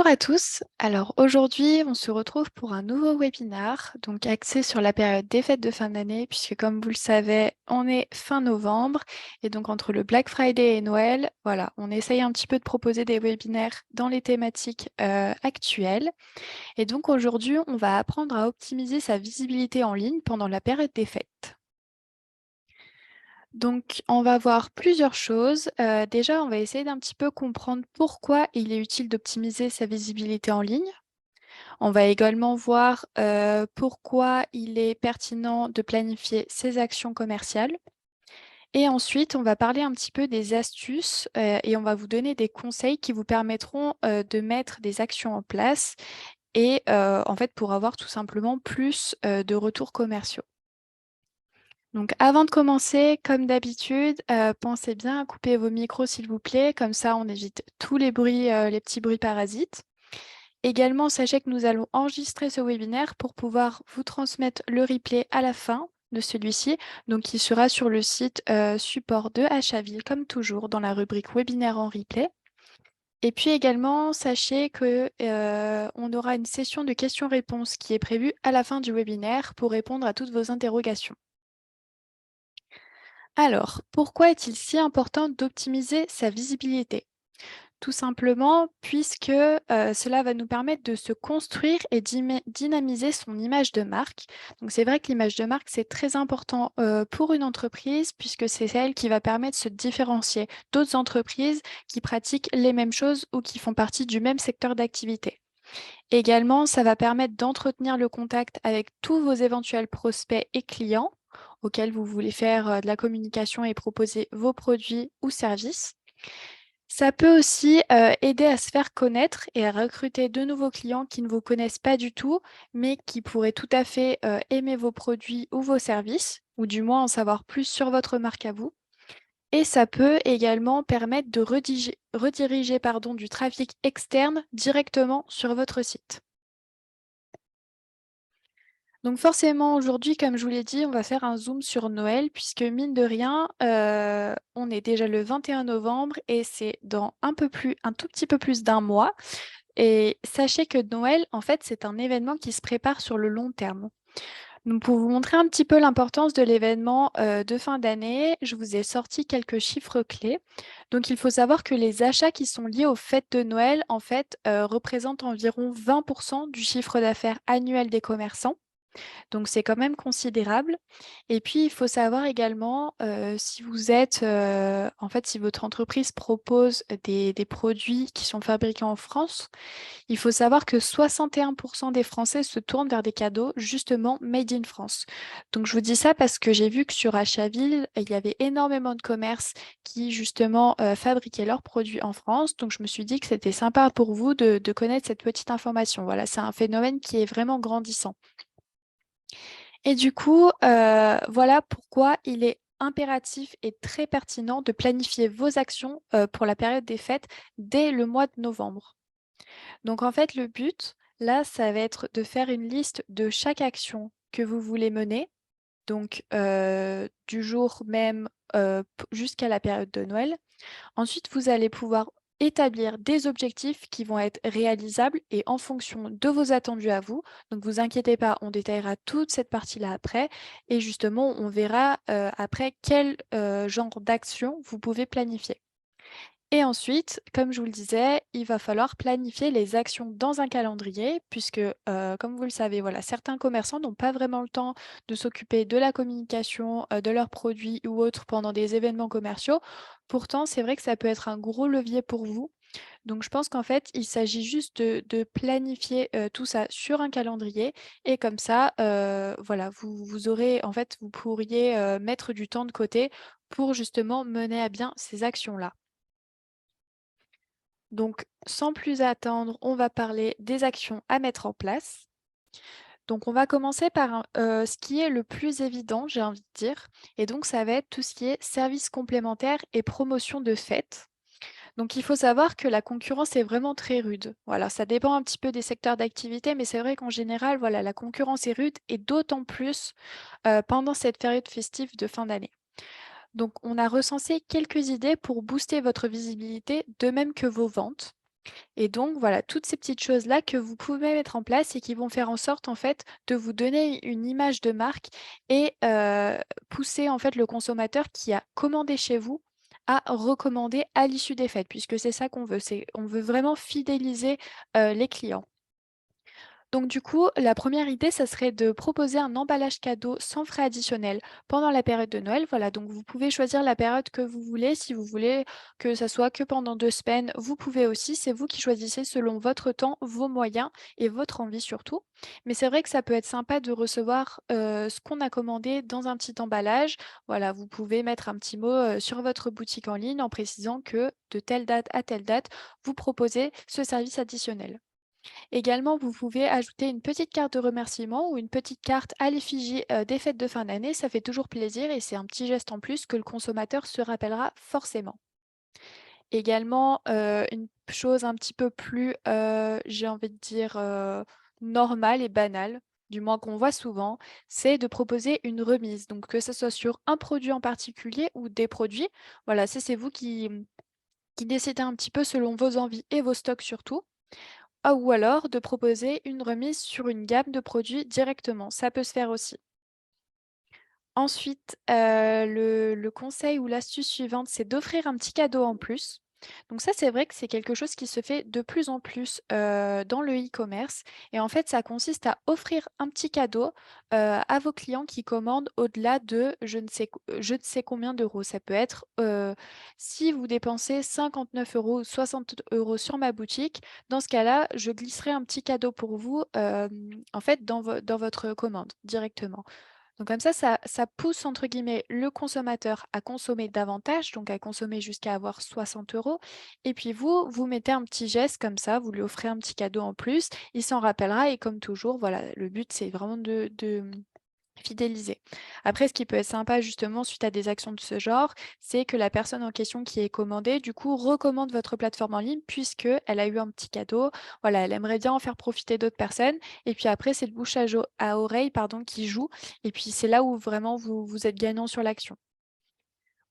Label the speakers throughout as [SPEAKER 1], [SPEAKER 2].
[SPEAKER 1] Bonjour à tous. Alors aujourd'hui, on se retrouve pour un nouveau webinaire, donc axé sur la période des fêtes de fin d'année, puisque comme vous le savez, on est fin novembre et donc entre le Black Friday et Noël, voilà, on essaye un petit peu de proposer des webinaires dans les thématiques actuelles. Et donc aujourd'hui, on va apprendre à optimiser sa visibilité en ligne pendant la période des fêtes. Donc, on va voir plusieurs choses. Déjà, on va essayer d'un petit peu comprendre pourquoi il est utile d'optimiser sa visibilité en ligne. On va également voir pourquoi il est pertinent de planifier ses actions commerciales. Et ensuite, on va parler un petit peu des astuces et on va vous donner des conseils qui vous permettront de mettre des actions en place et en fait pour avoir tout simplement plus de retours commerciaux. Donc avant de commencer, comme d'habitude, pensez bien à couper vos micros s'il vous plaît, comme ça on évite tous les bruits, les petits bruits parasites. Également, sachez que nous allons enregistrer ce webinaire pour pouvoir vous transmettre le replay à la fin de celui-ci, donc il sera sur le site support de Achaville, comme toujours, dans la rubrique webinaire en replay. Et puis également, sachez que on aura une session de questions-réponses qui est prévue à la fin du webinaire pour répondre à toutes vos interrogations. Alors, pourquoi est-il si important d'optimiser sa visibilité? Tout simplement puisque, cela va nous permettre de se construire et dynamiser son image de marque. Donc c'est vrai que l'image de marque, c'est très important, pour une entreprise puisque c'est elle qui va permettre de se différencier d'autres entreprises qui pratiquent les mêmes choses ou qui font partie du même secteur d'activité. Également, ça va permettre d'entretenir le contact avec tous vos éventuels prospects et clients auxquels vous voulez faire, de la communication et proposer vos produits ou services. Ça peut aussi, aider à se faire connaître et à recruter de nouveaux clients qui ne vous connaissent pas du tout, mais qui pourraient tout à fait, aimer vos produits ou vos services, ou du moins en savoir plus sur votre marque à vous. Et ça peut également permettre de rediriger pardon, du trafic externe directement sur votre site. Donc forcément aujourd'hui, comme je vous l'ai dit, on va faire un zoom sur Noël puisque mine de rien, on est déjà le 21 novembre et c'est dans un tout petit peu plus d'un mois. Et sachez que Noël, en fait, c'est un événement qui se prépare sur le long terme. Donc pour vous montrer un petit peu l'importance de l'événement, de fin d'année, je vous ai sorti quelques chiffres clés. Donc il faut savoir que les achats qui sont liés aux fêtes de Noël, en fait, représentent environ 20 du chiffre d'affaires annuel des commerçants. Donc c'est quand même considérable et puis il faut savoir également, si vous êtes, en fait, si votre entreprise propose des produits qui sont fabriqués en France, il faut savoir que 61 des Français se tournent vers des cadeaux justement made in France. Donc je vous dis ça parce que j'ai vu que sur Achaville, il y avait énormément de commerces qui justement, fabriquaient leurs produits en France. Donc je me suis dit que c'était sympa pour vous de connaître cette petite information. Voilà, c'est un phénomène qui est vraiment grandissant. Et du coup, voilà pourquoi il est impératif et très pertinent de planifier vos actions, pour la période des fêtes dès le mois de novembre. Donc en fait, le but, là, ça va être de faire une liste de chaque action que vous voulez mener, donc du jour même, jusqu'à la période de Noël. Ensuite, vous allez pouvoir établir des objectifs qui vont être réalisables et en fonction de vos attendus à vous. Donc vous inquiétez pas, on détaillera toute cette partie-là après et justement, on verra, après quel, genre d'action vous pouvez planifier. Et ensuite, comme je vous le disais, il va falloir planifier les actions dans un calendrier puisque, comme vous le savez, voilà, certains commerçants n'ont pas vraiment le temps de s'occuper de la communication, de leurs produits ou autres pendant des événements commerciaux. Pourtant, c'est vrai que ça peut être un gros levier pour vous. Donc je pense qu'en fait, il s'agit juste de planifier, tout ça sur un calendrier et comme ça, voilà, vous aurez en fait, vous pourriez, mettre du temps de côté pour justement mener à bien ces actions-là. Donc, sans plus attendre, on va parler des actions à mettre en place. Donc, on va commencer par ce qui est le plus évident, j'ai envie de dire. Et donc, ça va être tout ce qui est services complémentaires et promotion de fêtes. Donc, il faut savoir que la concurrence est vraiment très rude. Voilà, ça dépend un petit peu des secteurs d'activité, mais c'est vrai qu'en général, voilà, la concurrence est rude et d'autant plus pendant cette période festive de fin d'année. Donc, on a recensé quelques idées pour booster votre visibilité, de même que vos ventes. Et donc voilà, toutes ces petites choses-là que vous pouvez mettre en place et qui vont faire en sorte, en fait, de vous donner une image de marque et pousser, en fait, le consommateur qui a commandé chez vous à recommander à l'issue des fêtes, puisque c'est ça qu'on veut. C'est on veut vraiment fidéliser, les clients. Donc du coup, la première idée, ça serait de proposer un emballage cadeau sans frais additionnels pendant la période de Noël. Voilà, donc vous pouvez choisir la période que vous voulez. Si vous voulez que ça soit que pendant 2 semaines, vous pouvez aussi. C'est vous qui choisissez selon votre temps, vos moyens et votre envie surtout. Mais c'est vrai que ça peut être sympa de recevoir, ce qu'on a commandé dans un petit emballage. Voilà, vous pouvez mettre un petit mot, sur votre boutique en ligne en précisant que de telle date à telle date, vous proposez ce service additionnel. Également, vous pouvez ajouter une petite carte de remerciement ou une petite carte à l'effigie des fêtes de fin d'année. Ça fait toujours plaisir et c'est un petit geste en plus que le consommateur se rappellera forcément. Également, une chose un petit peu plus, j'ai envie de dire, normale et banale, du moins qu'on voit souvent, c'est de proposer une remise. Donc que ce soit sur un produit en particulier ou des produits. Voilà, ça c'est vous qui décidez un petit peu selon vos envies et vos stocks surtout. Ah ou alors de proposer une remise sur une gamme de produits directement, ça peut se faire aussi. Ensuite, le conseil ou l'astuce suivante, c'est d'offrir un petit cadeau en plus. Donc ça, c'est vrai que c'est quelque chose qui se fait de plus en plus, dans le e-commerce et en fait, ça consiste à offrir un petit cadeau, à vos clients qui commandent au-delà de je ne sais combien d'euros. Ça peut être, si vous dépensez 59 € ou 60 € sur ma boutique, dans ce cas-là, je glisserai un petit cadeau pour vous, en fait, dans votre commande directement. Donc comme ça «pousse» entre guillemets le consommateur à consommer davantage, donc à consommer jusqu'à avoir 60 € et puis vous, vous mettez un petit geste comme ça, vous lui offrez un petit cadeau en plus, il s'en rappellera et comme toujours, voilà, le but c'est vraiment de fidéliser. Après, ce qui peut être sympa justement suite à des actions de ce genre, c'est que la personne en question qui est commandée, du coup, recommande votre plateforme en ligne puisque elle a eu un petit cadeau. Voilà, elle aimerait bien en faire profiter d'autres personnes. Et puis après, c'est le bouche à oreille, pardon, qui joue. Et puis c'est là où vraiment vous êtes gagnant sur l'action.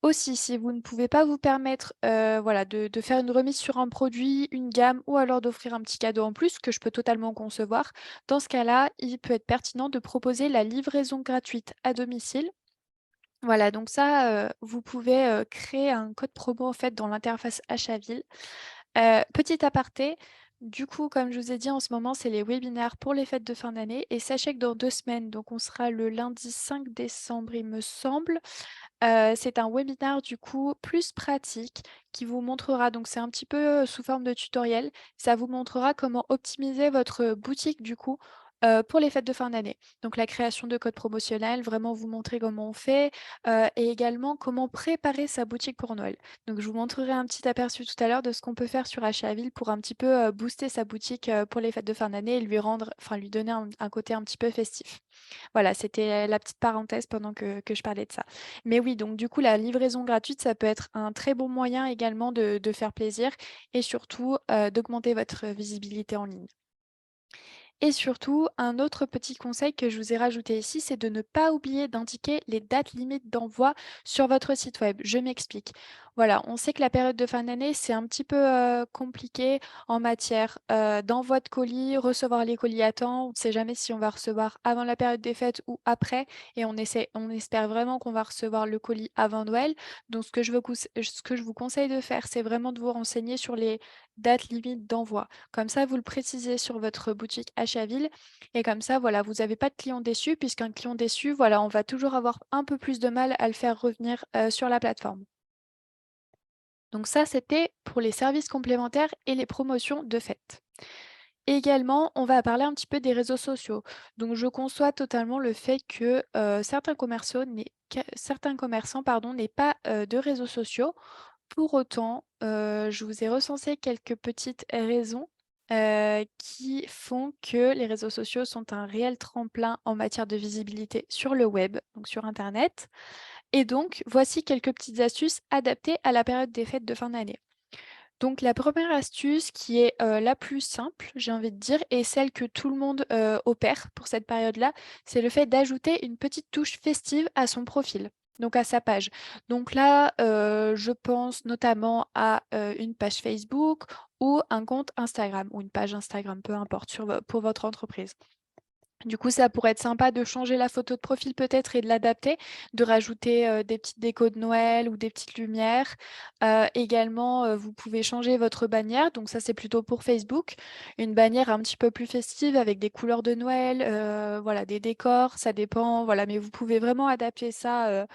[SPEAKER 1] Aussi, si vous ne pouvez pas vous permettre, voilà, de faire une remise sur un produit, une gamme ou alors d'offrir un petit cadeau en plus, que je peux totalement concevoir, dans ce cas-là, il peut être pertinent de proposer la livraison gratuite à domicile. Voilà, donc ça, vous pouvez, créer un code promo, en fait, dans l'interface Achaville. Petit aparté, du coup, comme je vous ai dit, en ce moment, c'est les webinaires pour les fêtes de fin d'année et sachez que dans 2 semaines, donc on sera le lundi 5 décembre, il me semble. C'est un webinaire du coup plus pratique qui vous montrera donc c'est un petit peu, sous forme de tutoriel. Ça vous montrera comment optimiser votre boutique du coup, pour les fêtes de fin d'année. Donc la création de codes promotionnels, vraiment vous montrer comment on fait, et également comment préparer sa boutique pour Noël. Donc je vous montrerai un petit aperçu tout à l'heure de ce qu'on peut faire sur Achaville pour un petit peu, booster sa boutique, pour les fêtes de fin d'année et lui donner un côté un petit peu festif. Voilà, c'était la petite parenthèse pendant que je parlais de ça. Mais oui, donc du coup, la livraison gratuite, ça peut être un très bon moyen également de faire plaisir et surtout, d'augmenter votre visibilité en ligne. Et surtout, un autre petit conseil que je vous ai rajouté ici, c'est de ne pas oublier d'indiquer les dates limites d'envoi sur votre site web. Je m'explique. Voilà, on sait que la période de fin d'année, c'est un petit peu compliqué en matière d'envoi de colis, recevoir les colis à temps. On ne sait jamais si on va recevoir avant la période des fêtes ou après. Et on espère vraiment qu'on va recevoir le colis avant Noël. Donc, ce que je vous conseille de faire, c'est vraiment de vous renseigner sur les dates limites d'envoi. Comme ça, vous le précisez sur votre boutique Achaville et comme ça, voilà, vous avez pas de client déçu puisqu'un client déçu, voilà, on va toujours avoir un peu plus de mal à le faire revenir, sur la plateforme. Donc ça, c'était pour les services complémentaires et les promotions de fête. Également, on va parler un petit peu des réseaux sociaux. Donc je conçois totalement le fait que, certains commerçants, pardon, n'aient pas, de réseaux sociaux. Pour autant, je vous ai recensé quelques petites raisons, qui font que les réseaux sociaux sont un réel tremplin en matière de visibilité sur le web, donc sur internet. Et donc voici quelques petites astuces adaptées à la période des fêtes de fin d'année. Donc la première astuce qui est, la plus simple, j'ai envie de dire et celle que tout le monde, opère pour cette période-là, c'est le fait d'ajouter une petite touche festive à son profil. donc à sa page. Donc là, je pense notamment à, une page Facebook ou un compte Instagram ou une page Instagram, peu importe, pour votre entreprise. Du coup, ça pourrait être sympa de changer la photo de profil peut-être et de l'adapter, de rajouter, des petites décos de Noël ou des petites lumières. Également, vous pouvez changer votre bannière, donc ça, c'est plutôt pour Facebook. Une bannière un petit peu plus festive avec des couleurs de Noël, voilà, des décors, ça dépend, voilà, mais vous pouvez vraiment adapter ça,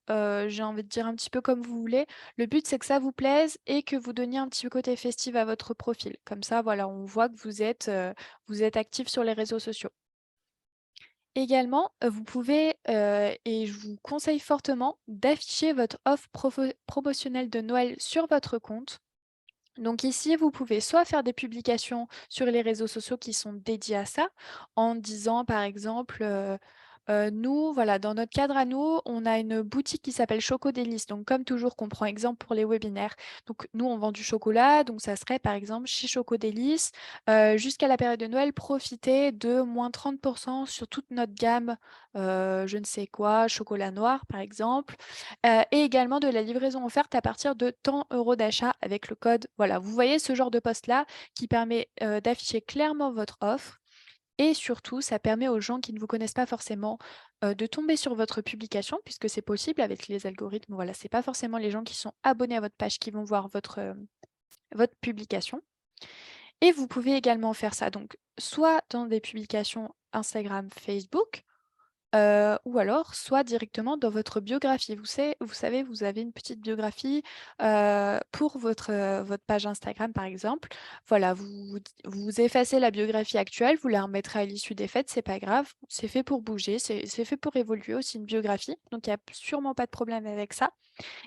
[SPEAKER 1] j'ai envie de dire un petit peu comme vous voulez. Le but, c'est que ça vous plaise et que vous donniez un petit côté festif à votre profil. Comme ça, voilà, on voit que vous êtes actif sur les réseaux sociaux. Également, vous pouvez, et je vous conseille fortement d'afficher votre offre promotionnelle de Noël sur votre compte. Donc ici, vous pouvez soit faire des publications sur les réseaux sociaux qui sont dédiés à ça, en disant par exemple, nous, voilà, dans notre cadre à nous, on a une boutique qui s'appelle Choco Délices. Donc comme toujours qu'on prend exemple pour les webinaires. Donc nous, on vend du chocolat, donc ça serait par exemple chez Choco Délices, jusqu'à la période de Noël, profitez de moins 30 sur toute notre gamme, je ne sais quoi, chocolat noir par exemple. Et également de la livraison offerte à partir de tant euros d'achat avec le code. Voilà, vous voyez ce genre de post-là qui permet, d'afficher clairement votre offre et surtout ça permet aux gens qui ne vous connaissent pas forcément, de tomber sur votre publication puisque c'est possible avec les algorithmes. Voilà, c'est pas forcément les gens qui sont abonnés à votre page qui vont voir votre publication et vous pouvez également faire ça donc soit dans des publications Instagram, Facebook, ou alors soit directement dans votre biographie. Vous savez, vous avez une petite biographie, pour votre page Instagram, par exemple. Voilà, vous effacez la biographie actuelle, vous la remettrez à l'issue des fêtes, c'est pas grave. C'est fait pour bouger, c'est fait pour évoluer aussi une biographie, donc il y a sûrement pas de problème avec ça.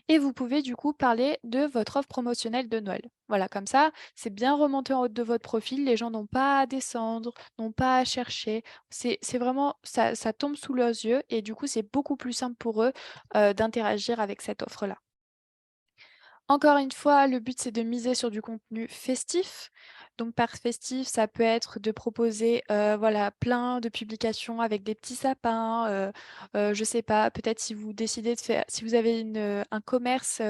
[SPEAKER 1] Et vous pouvez du coup parler de votre offre promotionnelle de Noël. Voilà, comme ça, c'est bien remonté en haut de votre profil, les gens n'ont pas à descendre, n'ont pas à chercher. C'est vraiment ça tombe sous leurs yeux et du coup, c'est beaucoup plus simple pour eux, d'interagir avec cette offre-là. Encore une fois, le but, c'est de miser sur du contenu festif. Donc par festif, ça peut être de proposer, voilà, plein de publications avec des petits sapins, je sais pas, peut-être si vous décidez de faire si vous avez un commerce,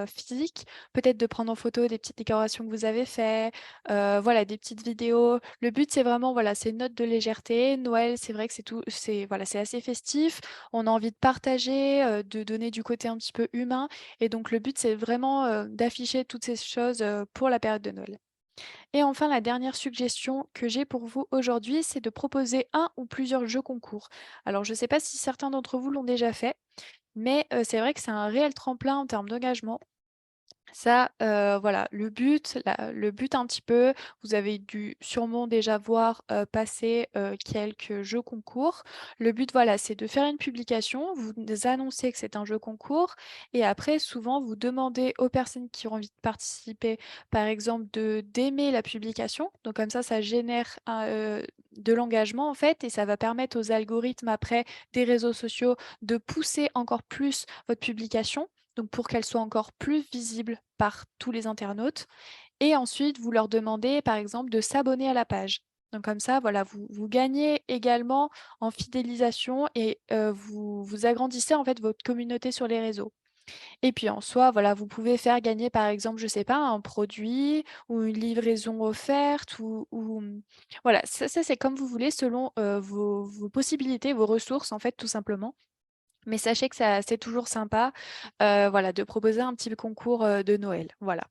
[SPEAKER 1] physique, peut-être de prendre en photo des petites décorations que vous avez fait, voilà, des petites vidéos. Le but, c'est vraiment, voilà, c'est une note de légèreté. Noël, c'est vrai que c'est voilà, c'est assez festif. On a envie de partager, de donner du côté un petit peu humain et donc le but, c'est vraiment, d'afficher toutes ces choses, pour la période de Noël. Et enfin, la dernière suggestion que j'ai pour vous aujourd'hui, c'est de proposer un ou plusieurs jeux concours. Alors je ne sais pas si certains d'entre vous l'ont déjà fait, mais c'est vrai que c'est un réel tremplin en termes d'engagement. Ça, voilà, le but un petit peu, vous avez dû sûrement déjà voir, passer, quelques jeux concours. Le but, voilà, c'est de faire une publication, vous annoncez que c'est un jeu concours et après souvent vous demandez aux personnes qui ont envie de participer, par exemple, d'aimer la publication. Donc comme ça génère de l'engagement en fait et ça va permettre aux algorithmes après des réseaux sociaux de pousser encore plus votre publication donc pour qu'elle soit encore plus visible par tous les internautes et ensuite vous leur demandez par exemple de s'abonner à la page. Donc comme ça, voilà, vous gagnez également en fidélisation et vous agrandissez en fait votre communauté sur les réseaux. Et puis en soi, voilà, vous pouvez faire gagner par exemple, je sais pas, un produit ou une livraison offerte voilà, ça c'est comme vous voulez selon, vos possibilités, vos ressources en fait tout simplement. Mais sachez que ça c'est toujours sympa, voilà, de proposer un petit concours, de Noël, voilà.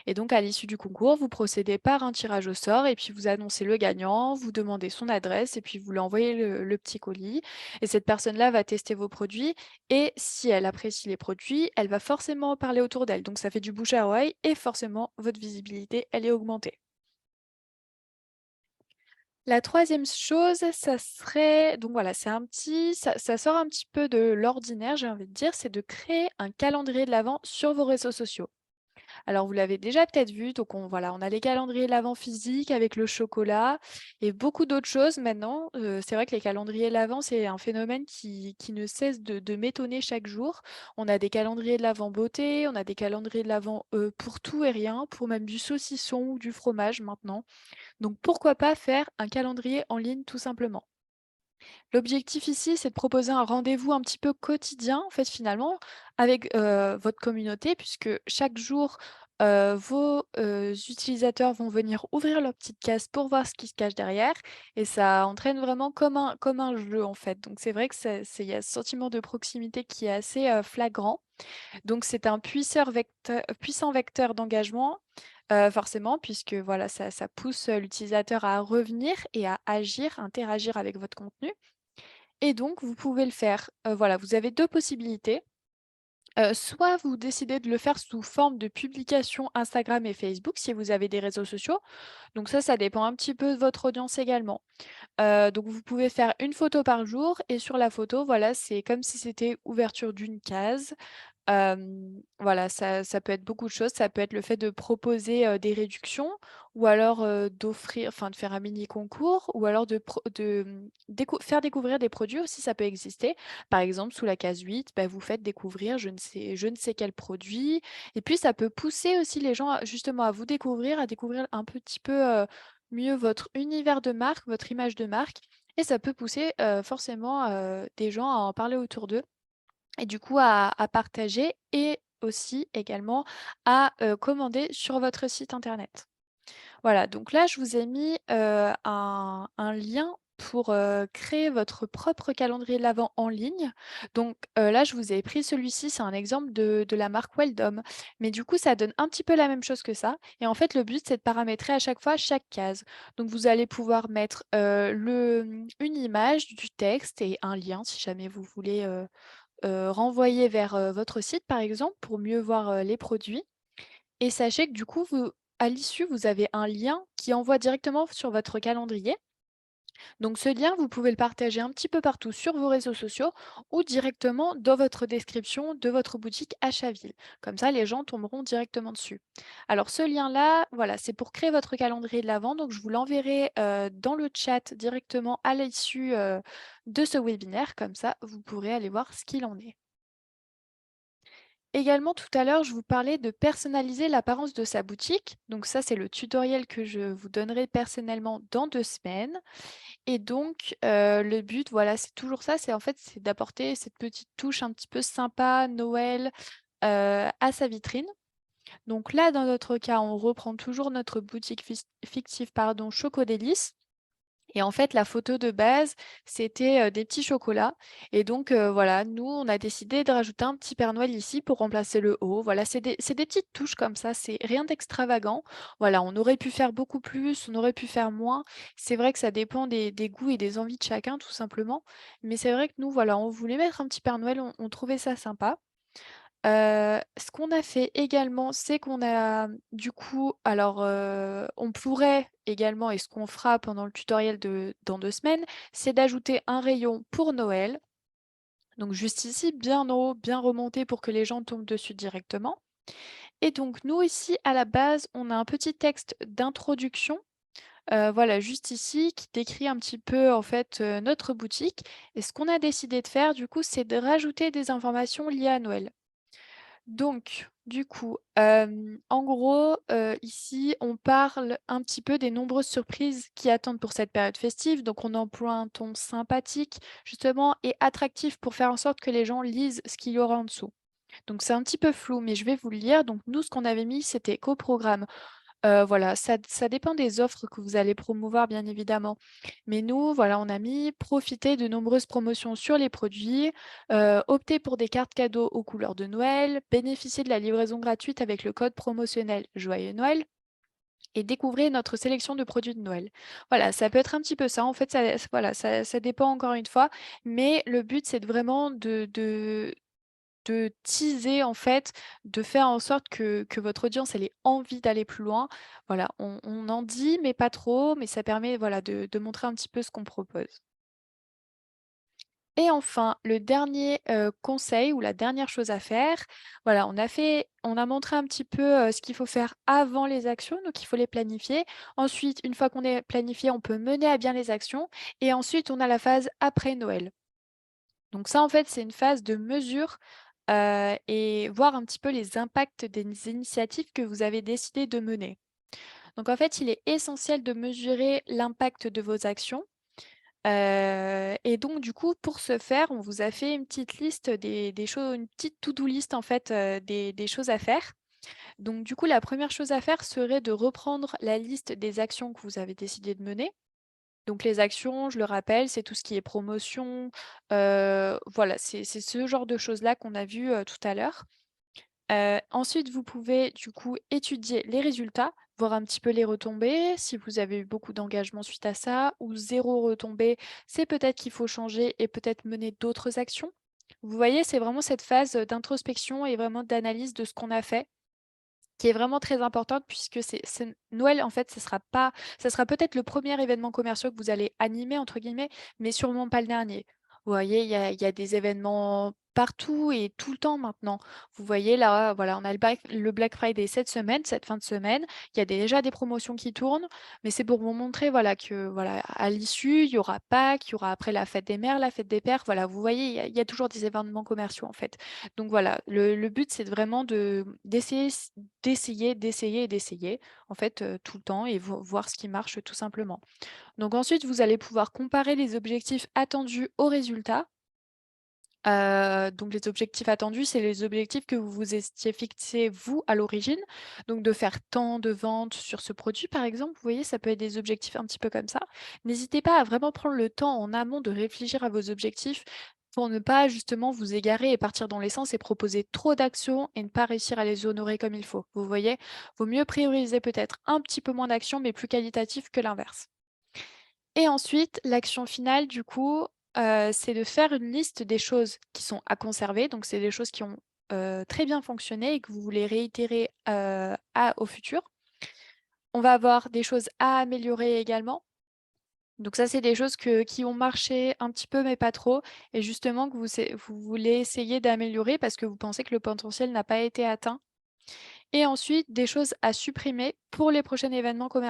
[SPEAKER 1] Et donc à l'issue du concours, vous procédez par un tirage au sort et puis vous annoncez le gagnant, vous demandez son adresse et puis vous lui envoyez le petit colis et cette personne-là va tester vos produits et si elle apprécie les produits, elle va forcément en parler autour d'elle. Donc ça fait du bouche à oreille et forcément votre visibilité, elle est augmentée. La troisième chose, ça serait donc voilà, c'est un petit ça sort un petit peu de l'ordinaire, j'ai envie de dire, c'est de créer un calendrier de l'avent sur vos réseaux sociaux. Alors vous l'avez déjà peut-être vu, donc on a les calendriers de l'avent physiques avec le chocolat et beaucoup d'autres choses maintenant. C'est vrai que les calendriers de l'avent, c'est un phénomène qui ne cesse de m'étonner chaque jour. On a des calendriers de l'avent beauté, on a des calendriers de l'avent, pour tout et rien, pour même du saucisson ou du fromage maintenant. Donc pourquoi pas faire un calendrier en ligne tout simplement? L'objectif ici, c'est de proposer un rendez-vous un petit peu quotidien, en fait, finalement, avec, votre communauté puisque chaque jour, vos, utilisateurs vont venir ouvrir leur petite case pour voir ce qui se cache derrière et ça entraîne vraiment comme un jeu, en fait. Donc c'est vrai que c'est il y a ce sentiment de proximité qui est assez, flagrant. Donc c'est un puissant vecteur d'engagement, forcément puisque voilà, ça pousse, l'utilisateur à revenir et à agir, interagir avec votre contenu et donc vous pouvez le faire, voilà, vous avez 2 possibilités, soit vous décidez de le faire sous forme de publication Instagram et Facebook si vous avez des réseaux sociaux. Donc ça dépend un petit peu de votre audience également. Donc vous pouvez faire une photo par jour et sur la photo, voilà, c'est comme si c'était ouverture d'une case. Voilà, ça peut être beaucoup de choses. Ça peut être le fait de proposer, des réductions ou alors, d'offrir enfin de faire un mini concours ou alors faire découvrir des produits aussi, ça peut exister. Par exemple, sous la case 8, bah, vous faites découvrir je ne sais quel produit et puis ça peut pousser aussi les gens à justement à vous découvrir, à découvrir un petit peu, mieux votre univers de marque, votre image de marque et ça peut pousser, forcément, des gens à en parler autour d'eux. Et du coup à partager et aussi également à, commander sur votre site internet. Voilà, donc là je vous ai mis, un lien pour, créer votre propre calendrier de l'avent en ligne. Donc, là je vous ai pris celui-ci, c'est un exemple de la marque Weldom. Mais du coup ça donne un petit peu la même chose que ça et en fait le but c'est de paramétrer à chaque fois chaque case. Donc vous allez pouvoir mettre, une image, du texte et un lien si jamais vous voulez, renvoyer vers, votre site par exemple pour mieux voir, les produits et sachez que du coup à l'issue, vous avez un lien qui envoie directement sur votre calendrier. Donc ce lien, vous pouvez le partager un petit peu partout sur vos réseaux sociaux ou directement dans votre description de votre boutique Achaville. Comme ça, les gens tomberont directement dessus. Alors ce lien-là, voilà, c'est pour créer votre calendrier de l'avant. Donc je vous l'enverrai, dans le chat directement à l'issue, de ce webinaire. Comme ça, vous pourrez aller voir ce qu'il en est. Également, tout à l'heure, je vous parlais de personnaliser l'apparence de sa boutique. Donc ça, c'est le tutoriel que je vous donnerai personnellement dans 2 semaines. Et donc, le but, voilà, c'est toujours ça, c'est en fait, c'est d'apporter cette petite touche un petit peu sympa, Noël, à sa vitrine. Donc là, dans notre cas, on reprend toujours notre boutique fictive, pardon, Choco Délices. Et en fait, la photo de base, c'était, des petits chocolats et donc voilà, nous, on a décidé de rajouter un petit Père Noël ici pour remplacer le haut. Voilà, c'est des petites touches comme ça, c'est rien d'extravagant. Voilà, on aurait pu faire beaucoup plus, on aurait pu faire moins. C'est vrai que ça dépend des goûts et des envies de chacun, tout simplement. Mais c'est vrai que nous, voilà, on voulait mettre un petit Père Noël, on trouvait ça sympa. Ce qu'on a fait également, c'est qu'on a du coup alors, on pourrait également et ce qu'on fera pendant le tutoriel de dans 2 semaines, c'est d'ajouter un rayon pour Noël. Donc juste ici, bien en haut, bien remonté pour que les gens tombent dessus directement. Et donc nous ici, à la base, on a un petit texte d'introduction, voilà juste ici qui décrit un petit peu en fait, notre boutique et ce qu'on a décidé de faire du coup, c'est de rajouter des informations liées à Noël. Donc, du coup, en gros, ici, on parle un petit peu des nombreuses surprises qui attendent pour cette période festive. Donc, on emploie un ton sympathique, justement, et attractif pour faire en sorte que les gens lisent ce qu'il y aura en dessous. Donc, c'est un petit peu flou, mais je vais vous le lire. Donc, nous, ce qu'on avait mis, c'était qu'au programme voilà, ça dépend des offres que vous allez promouvoir, bien évidemment. Mais nous, voilà, on a mis profiter de nombreuses promotions sur les produits, opter pour des cartes cadeaux aux couleurs de Noël, bénéficier de la livraison gratuite avec le code promotionnel Joyeux Noël et découvrir notre sélection de produits de Noël. Voilà, ça peut être un petit peu ça. En fait, voilà, ça dépend encore une fois, mais le but, c'est vraiment de teaser en fait, de faire en sorte que votre audience elle ait envie d'aller plus loin. Voilà, on en dit mais pas trop, mais ça permet voilà de montrer un petit peu ce qu'on propose. Et enfin, le dernier, conseil ou la dernière chose à faire, voilà, on a montré un petit peu, ce qu'il faut faire avant les actions, donc il faut les planifier. Ensuite, une fois qu'on est planifié, on peut mener à bien les actions et ensuite on a la phase après Noël. Donc ça, en fait, c'est une phase de mesure, et voir un petit peu les impacts des initiatives que vous avez décidé de mener. Donc en fait, il est essentiel de mesurer l'impact de vos actions, Et donc du coup, pour ce faire, on vous a fait une petite liste des choses, une petite to-do list en fait, des choses à faire. Donc du coup, la première chose à faire serait de reprendre la liste des actions que vous avez décidé de mener. Donc les actions, je le rappelle, c'est tout ce qui est promotion, voilà, c'est ce genre de choses-là qu'on a vu, tout à l'heure. Ensuite, vous pouvez du coup étudier les résultats, voir un petit peu les retombées, si vous avez eu beaucoup d'engagement suite à ça ou zéro retombée, c'est peut-être qu'il faut changer et peut-être mener d'autres actions. Vous voyez, c'est vraiment cette phase, d'introspection et vraiment d'analyse de ce qu'on a fait qui est vraiment très importante puisque c'est Noël, en fait, ça sera peut-être le premier événement commercial que vous allez «animer» entre guillemets, mais sûrement pas le dernier. Vous voyez, il y a des événements partout et tout le temps maintenant. Vous voyez là, voilà, on a le Black Friday cette semaine, cette fin de semaine. Il y a déjà des promotions qui tournent, mais c'est pour vous montrer, voilà, que, voilà, à l'issue, il y aura Pâques, il y aura après la fête des mères, la fête des pères. Voilà, vous voyez, il y a toujours des événements commerciaux, en fait. Donc voilà, le but, c'est vraiment d'essayer et d'essayer, en fait, tout le temps et voir ce qui marche, tout simplement. Donc ensuite, vous allez pouvoir comparer les objectifs attendus aux résultats. Donc les objectifs attendus, c'est les objectifs que vous vous étiez fixés, vous, à l'origine. Donc de faire tant de ventes sur ce produit, par exemple, vous voyez, ça peut être des objectifs un petit peu comme ça. N'hésitez pas à vraiment prendre le temps en amont de réfléchir à vos objectifs pour ne pas justement vous égarer et partir dans l'essence et proposer trop d'actions et ne pas réussir à les honorer comme il faut. Vous voyez? Vaut mieux prioriser peut-être un petit peu moins d'actions, mais plus qualitatif que l'inverse. Et ensuite, l'action finale, du coup, c'est de faire une liste des choses qui sont à conserver. Donc, c'est des choses qui ont, très bien fonctionné et que vous voulez réitérer, au futur. On va avoir des choses à améliorer également. Donc ça, c'est des choses qui ont marché un petit peu, mais pas trop et justement que vous voulez essayer d'améliorer parce que vous pensez que le potentiel n'a pas été atteint. Et ensuite, des choses à supprimer pour les prochains événements commerciaux.